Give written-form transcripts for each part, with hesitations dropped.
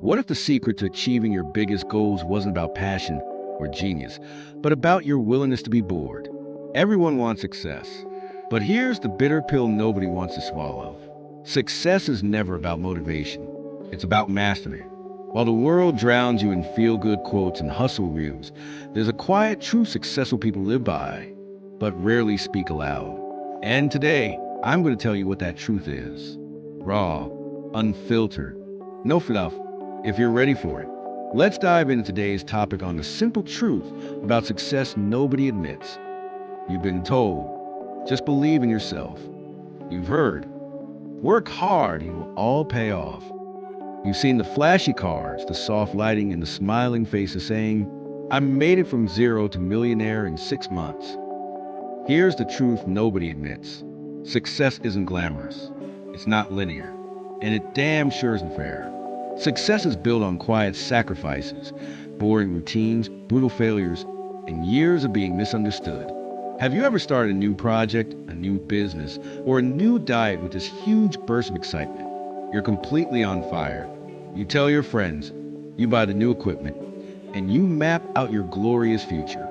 What if the secret to achieving your biggest goals wasn't about passion or genius, but about your willingness to be bored? Everyone wants success, but here's the bitter pill nobody wants to swallow. Success is never about motivation. It's about mastery. While the world drowns you in feel-good quotes and hustle reels, there's a quiet truth successful people live by, but rarely speak aloud. And today, I'm going to tell you what that truth is. Raw, unfiltered, no fluff. If you're ready for it, let's dive into today's topic on the simple truth about success nobody admits. You've been told, just believe in yourself. You've heard, work hard and it will all pay off. You've seen the flashy cars, the soft lighting, and the smiling faces saying, I made it from zero to millionaire in 6 months. Here's the truth nobody admits. Success isn't glamorous. It's not linear. And it damn sure isn't fair. Success is built on quiet sacrifices, boring routines, brutal failures, and years of being misunderstood. Have you ever started a new project, a new business, or a new diet with this huge burst of excitement? You're completely on fire. You tell your friends, you buy the new equipment, and you map out your glorious future.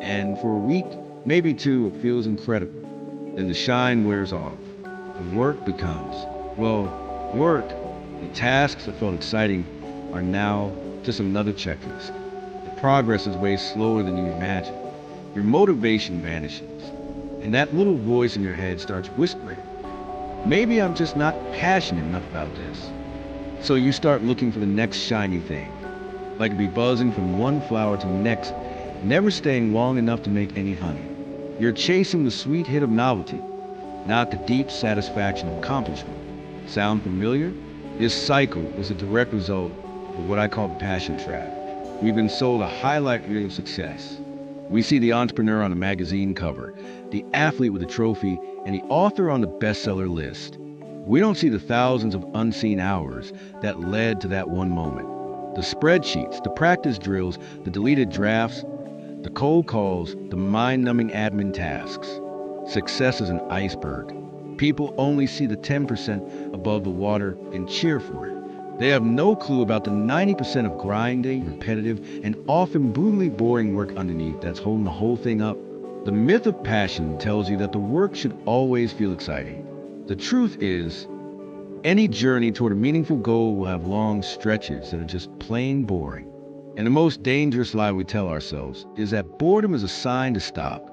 And for a week, maybe two, it feels incredible. Then the shine wears off. The work becomes, work. The tasks that felt exciting are now just another checklist. The progress is way slower than you imagined. Your motivation vanishes, and that little voice in your head starts whispering, maybe I'm just not passionate enough about this. So you start looking for the next shiny thing, like to be buzzing from one flower to the next, never staying long enough to make any honey. You're chasing the sweet hit of novelty, not the deep satisfaction of accomplishment. Sound familiar? This cycle is a direct result of what I call the passion trap. We've been sold a highlight reel of success. We see the entrepreneur on a magazine cover, the athlete with a trophy, and the author on the bestseller list. We don't see the thousands of unseen hours that led to that one moment. The spreadsheets, the practice drills, the deleted drafts, the cold calls, the mind-numbing admin tasks. Success is an iceberg. People only see the 10% above the water and cheer for it. They have no clue about the 90% of grinding, repetitive, and often brutally boring work underneath that's holding the whole thing up. The myth of passion tells you that the work should always feel exciting. The truth is, any journey toward a meaningful goal will have long stretches that are just plain boring. And the most dangerous lie we tell ourselves is that boredom is a sign to stop.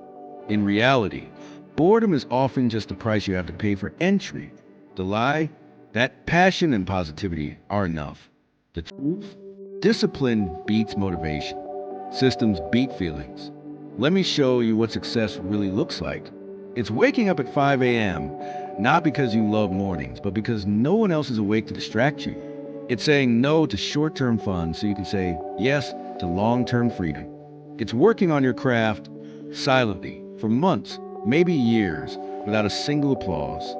In reality, boredom is often just the price you have to pay for entry. The lie? That passion and positivity are enough. The truth? Discipline beats motivation. Systems beat feelings. Let me show you what success really looks like. It's waking up at 5 a.m., not because you love mornings, but because no one else is awake to distract you. It's saying no to short-term fun so you can say yes to long-term freedom. It's working on your craft silently for months, maybe years, without a single applause.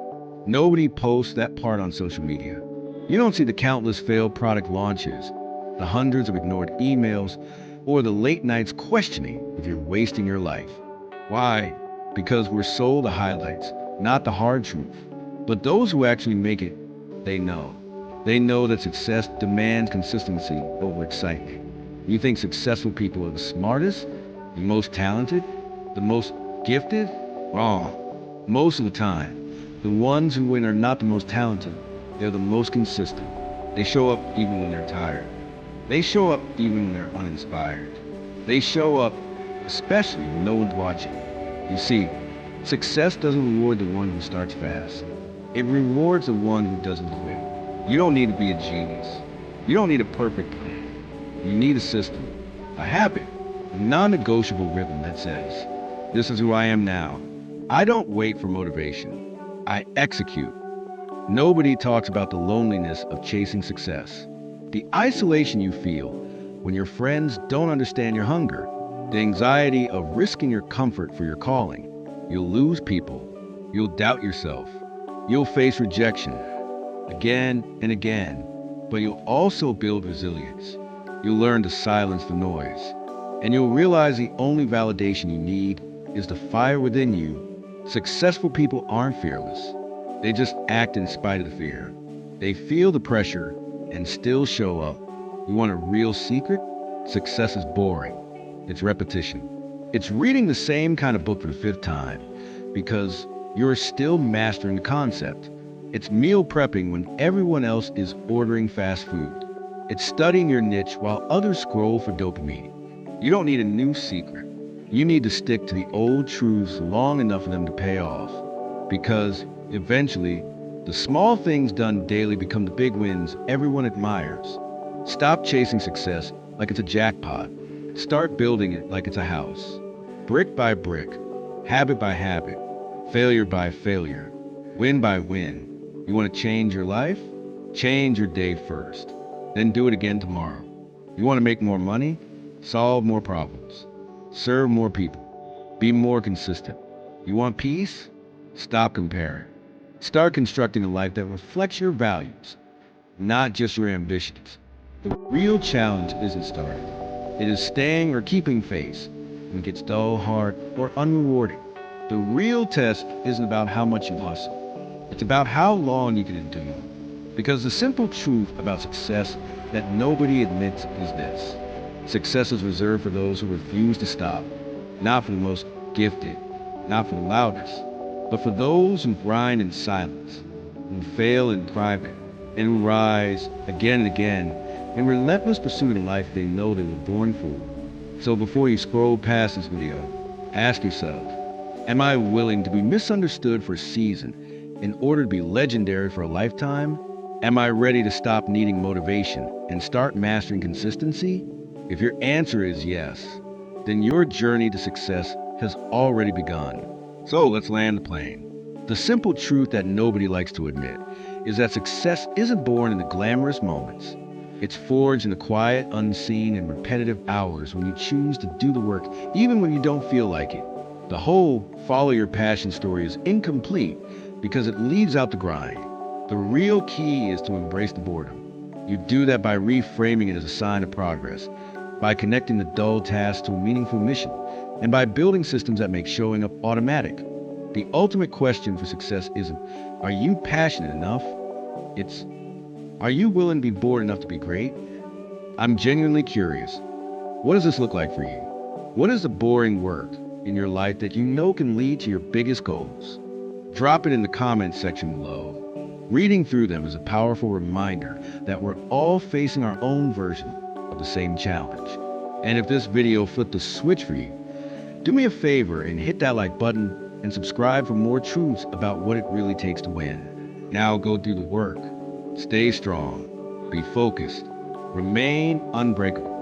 Nobody posts that part on social media. You don't see the countless failed product launches, the hundreds of ignored emails, or the late nights questioning if you're wasting your life. Why? Because we're sold the highlights, not the hard truth. But those who actually make it, they know. They know that success demands consistency over excitement. You think successful people are the smartest, the most talented, the most gifted? Wrong. Most of the time, the ones who win are not the most talented. They're the most consistent. They show up even when they're tired. They show up even when they're uninspired. They show up especially when no one's watching. You see, success doesn't reward the one who starts fast. It rewards the one who doesn't quit. You don't need to be a genius. You don't need a perfect plan. You need a system, a habit, a non-negotiable rhythm that says, this is who I am now. I don't wait for motivation. I execute. Nobody talks about the loneliness of chasing success. The isolation you feel when your friends don't understand your hunger. The anxiety of risking your comfort for your calling. You'll lose people. You'll doubt yourself. You'll face rejection again and again. But you'll also build resilience. You'll learn to silence the noise. And you'll realize the only validation you need is the fire within you. Successful people aren't fearless. They just act in spite of the fear. They feel the pressure and still show up. You want a real secret? Success is boring. It's repetition. It's reading the same kind of book for the fifth time because you're still mastering the concept. It's meal prepping when everyone else is ordering fast food. It's studying your niche while others scroll for dopamine. You don't need a new secret. You need to stick to the old truths long enough for them to pay off. Because eventually, the small things done daily become the big wins everyone admires. Stop chasing success like it's a jackpot. Start building it like it's a house. Brick by brick, habit by habit, failure by failure, win by win. You want to change your life? Change your day first. Then do it again tomorrow. You want to make more money? Solve more problems. Serve more people. Be more consistent. You want peace? Stop comparing. Start constructing a life that reflects your values, not just your ambitions. The real challenge isn't starting. It is staying or keeping pace when it gets dull, hard, or unrewarding. The real test isn't about how much you hustle. It's about how long you can endure. Because the simple truth about success that nobody admits is this. Success is reserved for those who refuse to stop, not for the most gifted, not for the loudest, but for those who grind in silence, who fail in private, and who rise again and again in relentless pursuit of life they know they were born for. So before you scroll past this video, ask yourself, am I willing to be misunderstood for a season in order to be legendary for a lifetime? Am I ready to stop needing motivation and start mastering consistency? If your answer is yes, then your journey to success has already begun. So let's land the plane. The simple truth that nobody likes to admit is that success isn't born in the glamorous moments. It's forged in the quiet, unseen, and repetitive hours when you choose to do the work even when you don't feel like it. The whole follow your passion story is incomplete because it leaves out the grind. The real key is to embrace the boredom. You do that by reframing it as a sign of progress, by connecting the dull tasks to a meaningful mission, and by building systems that make showing up automatic. The ultimate question for success isn't, are you passionate enough? It's, are you willing to be bored enough to be great? I'm genuinely curious. What does this look like for you? What is the boring work in your life that you know can lead to your biggest goals? Drop it in the comments section below. Reading through them is a powerful reminder that we're all facing our own version of the same challenge. And if this video flipped a switch for you, do me a favor and hit that like button and subscribe for more truths about what it really takes to win. Now go do the work. Stay strong, be focused, remain unbreakable,